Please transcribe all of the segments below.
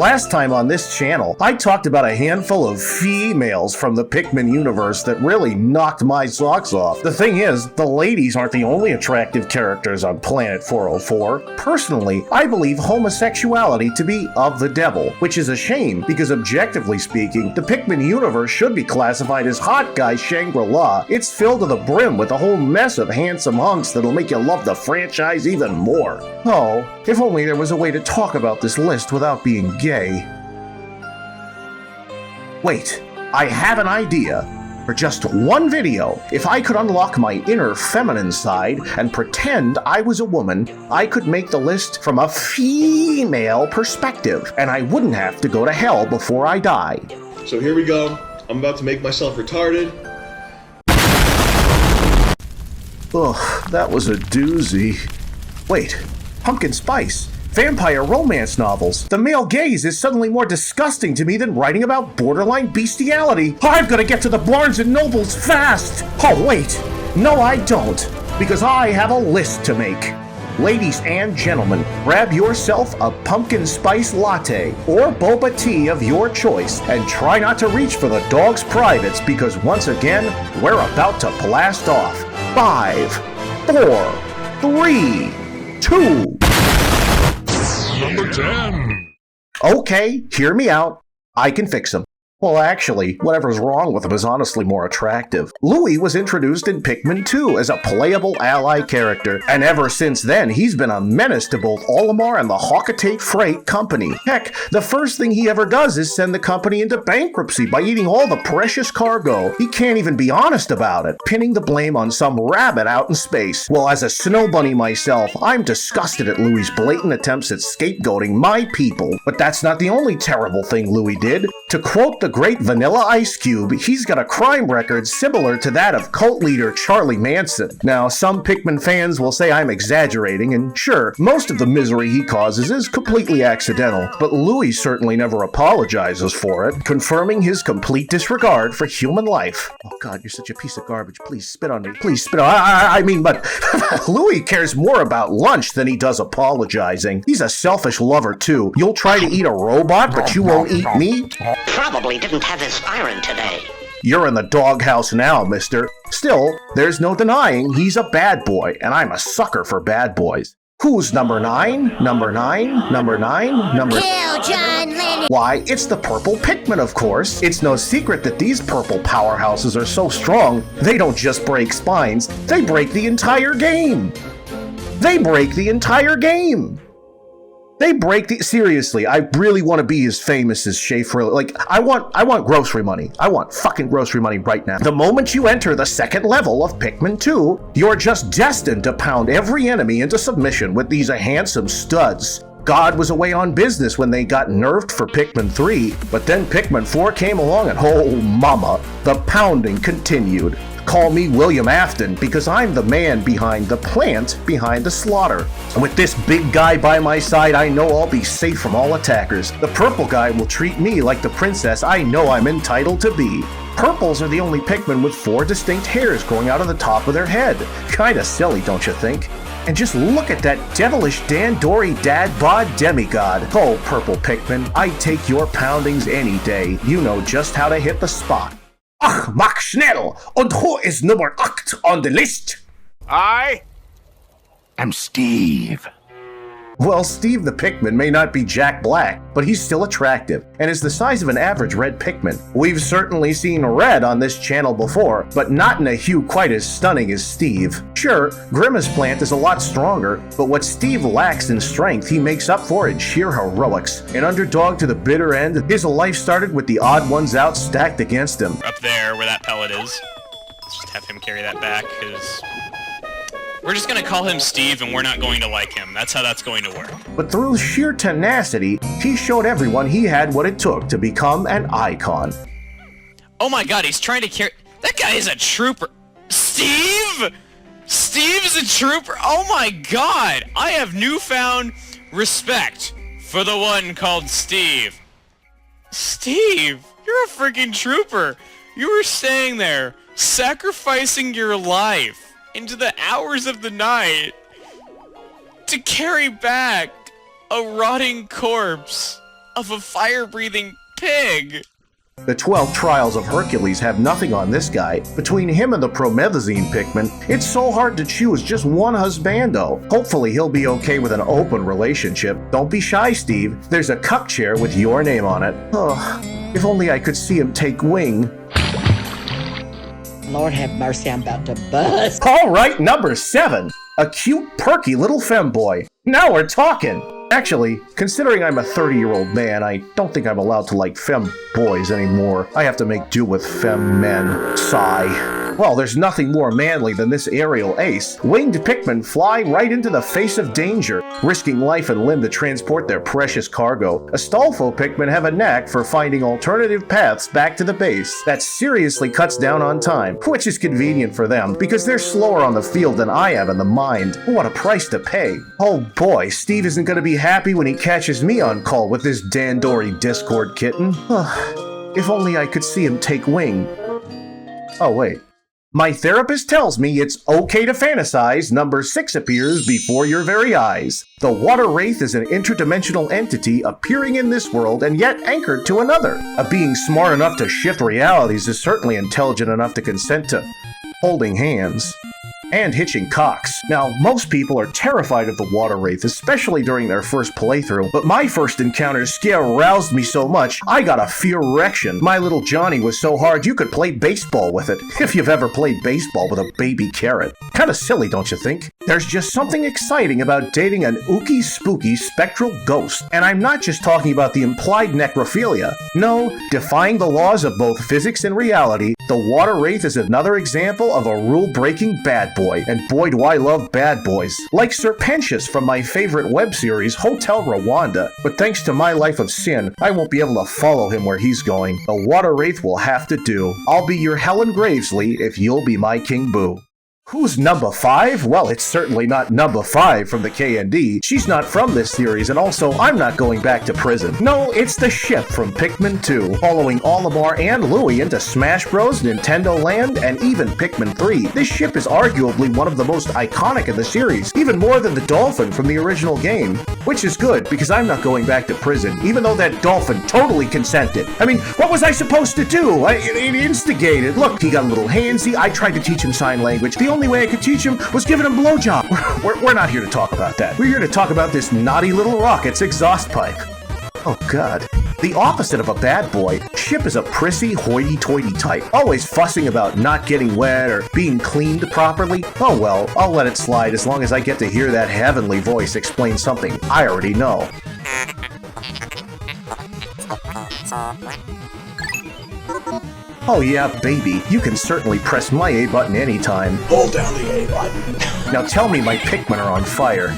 Last time on this channel, I talked about a handful of females from the Pikmin universe that really knocked my socks off. The thing is, the ladies aren't the only attractive characters on Planet 404. Personally, I believe homosexuality to be of the devil, which is a shame because objectively speaking, the Pikmin universe should be classified as hot guy Shangri-La. It's filled to the brim with a whole mess of handsome hunks that'll make you love the franchise even more. Oh, if only there was a way to talk about this list without being gay. Wait, I have an idea. For just one video, if I could unlock my inner feminine side and pretend I was a woman, I could make the list from a female perspective, and I wouldn't have to go to hell before I die. So here we go. I'm about to make myself retarded. Ugh, that was a doozy. Wait, pumpkin spice. Vampire romance novels. The male gaze is suddenly more disgusting to me than writing about borderline bestiality. I've got to get to the Barnes & Nobles fast! Oh wait, no I don't, because I have a list to make. Ladies and gentlemen, grab yourself a pumpkin spice latte or boba tea of your choice and try not to reach for the dog's privates because once again, we're about to blast off. 5, 4, 3, 2... Number 10. Okay, hear me out. I can fix him. Well, actually, whatever's wrong with him is honestly more attractive. Louie was introduced in Pikmin 2 as a playable ally character, and ever since then, he's been a menace to both Olimar and the Hawkatate Freight Company. Heck, the first thing he ever does is send the company into bankruptcy by eating all the precious cargo. He can't even be honest about it, pinning the blame on some rabbit out in space. Well, as a snow bunny myself, I'm disgusted at Louie's blatant attempts at scapegoating my people. But that's not the only terrible thing Louie did. To quote the great Vanilla Ice Cube, he's got a crime record similar to that of cult leader Charlie Manson. Now, some Pikmin fans will say I'm exaggerating, and sure, most of the misery he causes is completely accidental, but Louie certainly never apologizes for it, confirming his complete disregard for human life. Oh god, you're such a piece of garbage. Please spit on me. Please spit on but Louie cares more about lunch than he does apologizing. He's a selfish lover too. You'll try to eat a robot, but you won't eat me? Probably didn't have his iron today. You're in the doghouse now, mister. Still, there's no denying he's a bad boy, and I'm a sucker for bad boys. Who's number 9? Number 9? Number 9? Number... Kill John Lennon! Why, it's the purple Pikmin, of course. It's no secret that these purple powerhouses are so strong, they don't just break spines, they break the entire game! They break the entire game! Seriously, I really want to be as famous as Schaefer. Like, I want grocery money. I want fucking grocery money right now. The moment you enter the second level of Pikmin 2, you're just destined to pound every enemy into submission with these handsome studs. God was away on business when they got nerfed for Pikmin 3, but then Pikmin 4 came along and oh mama, the pounding continued. Call me William Afton because I'm the man behind the plant behind the slaughter. And with this big guy by my side, I know I'll be safe from all attackers. The purple guy will treat me like the princess I know I'm entitled to be. Purples are the only Pikmin with 4 distinct hairs growing out of the top of their head. Kinda silly, don't you think? And just look at that devilish Dandori dad bod demigod. Oh, purple Pikmin, I'd take your poundings any day. You know just how to hit the spot. Ach, mach schnell! Und who is number 8 on the list? I am Steve. Well, Steve the Pikmin may not be Jack Black, but he's still attractive, and is the size of an average red Pikmin. We've certainly seen red on this channel before, but not in a hue quite as stunning as Steve. Sure, Grimace Plant is a lot stronger, but what Steve lacks in strength, he makes up for in sheer heroics. An underdog to the bitter end, his life started with the odd ones out stacked against him. Up there, where that pellet is. Let's just have him carry that back, because... we're just gonna call him Steve and we're not going to like him. That's how that's going to work. But through sheer tenacity, he showed everyone he had what it took to become an icon. Oh my god, he's trying to carry... that guy is a trooper. Steve? Steve's a trooper? Oh my god! I have newfound respect for the one called Steve. Steve, you're a freaking trooper. You were staying there, sacrificing your life into the hours of the night to carry back a rotting corpse of a fire-breathing pig. The 12 Trials of Hercules have nothing on this guy. Between him and the promethazine Pikmin, it's so hard to choose just one husbando. Hopefully he'll be okay with an open relationship. Don't be shy, Steve. There's a cup chair with your name on it. Oh, if only I could see him take wing. Lord have mercy, I'm about to bust. All right, number 7. A cute, perky little femboy. Now we're talking. Actually, considering I'm a 30-year-old man, I don't think I'm allowed to like fem boys anymore. I have to make do with fem men. Sigh. Well, there's nothing more manly than this aerial ace. Winged Pikmin fly right into the face of danger, risking life and limb to transport their precious cargo. Astalo Pikmin have a knack for finding alternative paths back to the base that seriously cuts down on time, which is convenient for them because they're slower on the field than I am in the mind. What a price to pay. Oh boy, Steve isn't going to be happy when he catches me on call with this Dandori Discord kitten. If only I could see him take wing. Oh wait. My therapist tells me it's okay to fantasize. Number 6 appears before your very eyes. The Water Wraith is an interdimensional entity appearing in this world and yet anchored to another. A being smart enough to shift realities is certainly intelligent enough to consent to holding hands and hitching cocks. Now, most people are terrified of the Water Wraith, especially during their first playthrough, but my first encounter's scare roused me so much, I got a fear erection. My little Johnny was so hard you could play baseball with it, if you've ever played baseball with a baby carrot. Kinda silly, don't you think? There's just something exciting about dating an ooky spooky spectral ghost, and I'm not just talking about the implied necrophilia. No, defying the laws of both physics and reality, the Water Wraith is another example of a rule-breaking bad boy, and boy do I love bad boys. Like Serpentius from my favorite web series, Hotel Rwanda. But thanks to my life of sin, I won't be able to follow him where he's going. The Water Wraith will have to do. I'll be your Helen Gravesley if you'll be my King Boo. Who's number 5? Well, it's certainly not number 5 from the K&D. She's not from this series, and also, I'm not going back to prison. No, it's the ship from Pikmin 2, following Amar and Louie into Smash Bros, Nintendo Land, and even Pikmin 3. This ship is arguably one of the most iconic in the series, even more than the dolphin from the original game. Which is good, because I'm not going back to prison, even though that dolphin totally consented. I mean, what was I supposed to do? It instigated. Look, he got a little handsy. I tried to teach him sign language. The only way I could teach him was giving him blowjob. We're not here to talk about that. We're here to talk about this naughty little rocket's exhaust pipe. Oh god. The opposite of a bad boy, Ship is a prissy, hoity-toity type, always fussing about not getting wet or being cleaned properly. Oh well, I'll let it slide as long as I get to hear that heavenly voice explain something I already know. Oh yeah, baby, you can certainly press my A button anytime. Hold down the A button. Now tell me my Pikmin are on fire.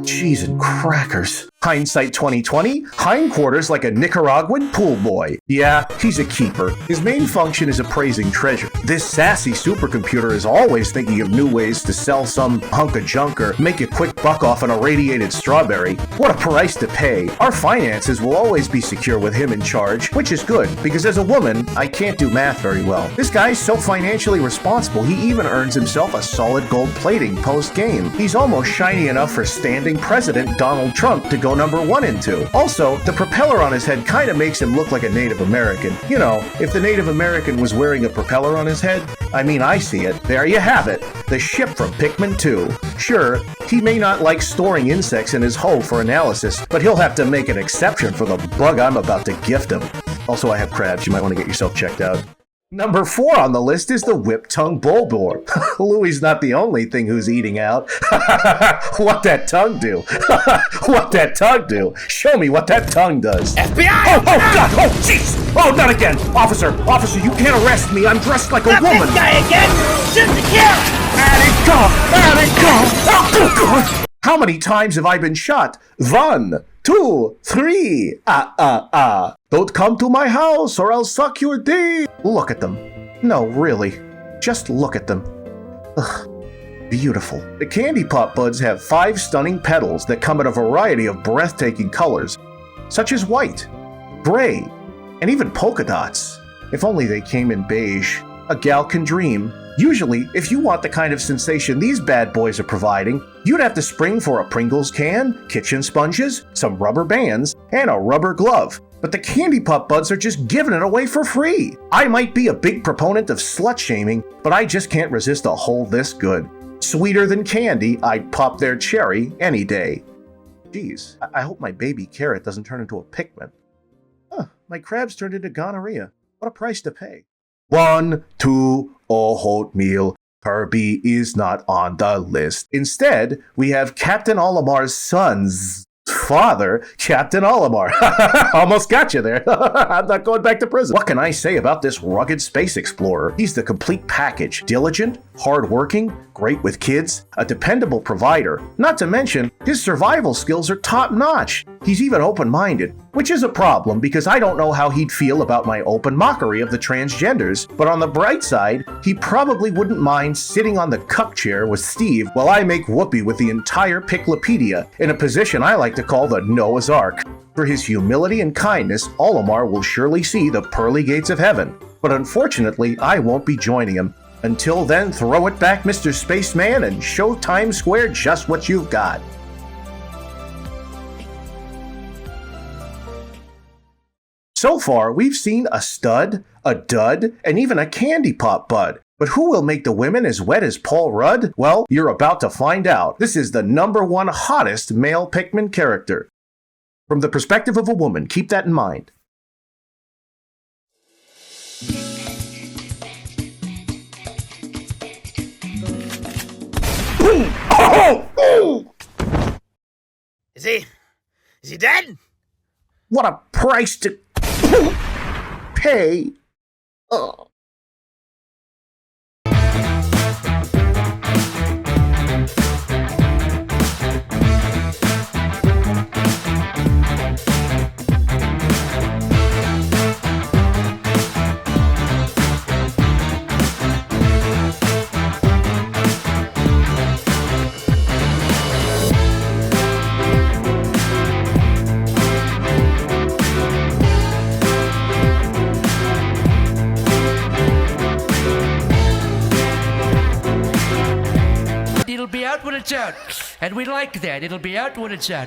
Cheese and crackers. Hindsight 2020, hindquarters like a Nicaraguan pool boy. Yeah, he's a keeper. His main function is appraising treasure. This sassy supercomputer is always thinking of new ways to sell some hunk of junk or make a quick buck off an irradiated strawberry. What a price to pay. Our finances will always be secure with him in charge, which is good, because as a woman, I can't do math very well. This guy's so financially responsible, he even earns himself a solid gold plating post-game. He's almost shiny enough for standing President Donald Trump to go number 1 into. Also, the propeller on his head kind of makes him look like a Native American. You know, if the Native American was wearing a propeller on his head, I mean, I see it. There you have it. The ship from Pikmin 2. Sure, he may not like storing insects in his hoe for analysis, but he'll have to make an exception for the bug I'm about to gift him. Also, I have crabs. You might want to get yourself checked out. Number 4 on the list is the whip-tongue bulbor. Louie's not the only thing who's eating out. What that tongue do? What that tongue do? Show me what that tongue does. FBI! Oh God! Oh jeez! Oh, not again! Officer, you can't arrest me. I'm dressed like a Not woman. this guy again! Shoot the kill! Oh, God. How many times have I been shot? 1, 2, 3. Don't come to my house or I'll suck your dick. Look at them. No, really. Just look at them. Ugh. Beautiful. The candy pop buds have 5 stunning petals that come in a variety of breathtaking colors, such as white, gray, and even polka dots. If only they came in beige. a gal can dream. Usually, if you want the kind of sensation these bad boys are providing, you'd have to spring for a Pringles can, kitchen sponges, some rubber bands, and a rubber glove. But the Candy Pop Buds are just giving it away for free. I might be a big proponent of slut-shaming, but I just can't resist a hole this good. Sweeter than candy, I'd pop their cherry any day. Geez, I hope my baby carrot doesn't turn into a Pikmin. Huh, my crabs turned into gonorrhea. What a price to pay. 1, 2, oatmeal. Herbie is not on the list. Instead, we have Captain Olamar's son's father, Captain Olimar. Almost got you there. I'm not going back to prison. What can I say about this rugged space explorer? He's the complete package. Diligent, hardworking, great with kids, a dependable provider. Not to mention, his survival skills are top-notch. He's even open-minded, which is a problem because I don't know how he'd feel about my open mockery of the transgenders, but on the bright side, he probably wouldn't mind sitting on the cuck chair with Steve while I make whoopee with the entire Piclopedia in a position I like to call the Noah's Ark. For his humility and kindness, Olimar will surely see the pearly gates of heaven, but unfortunately, I won't be joining him. Until then, throw it back, Mr. Spaceman, and show Times Square just what you've got. So far, we've seen a stud, a dud, and even a Candy Pop Bud. But who will make the women as wet as Paul Rudd? Well, you're about to find out. This is the #1 hottest male Pikmin character. From the perspective of a woman, keep that in mind. Is he dead? What a price to pay. Ugh. It'll be out when it's out. And we like that. It'll be out when it's out.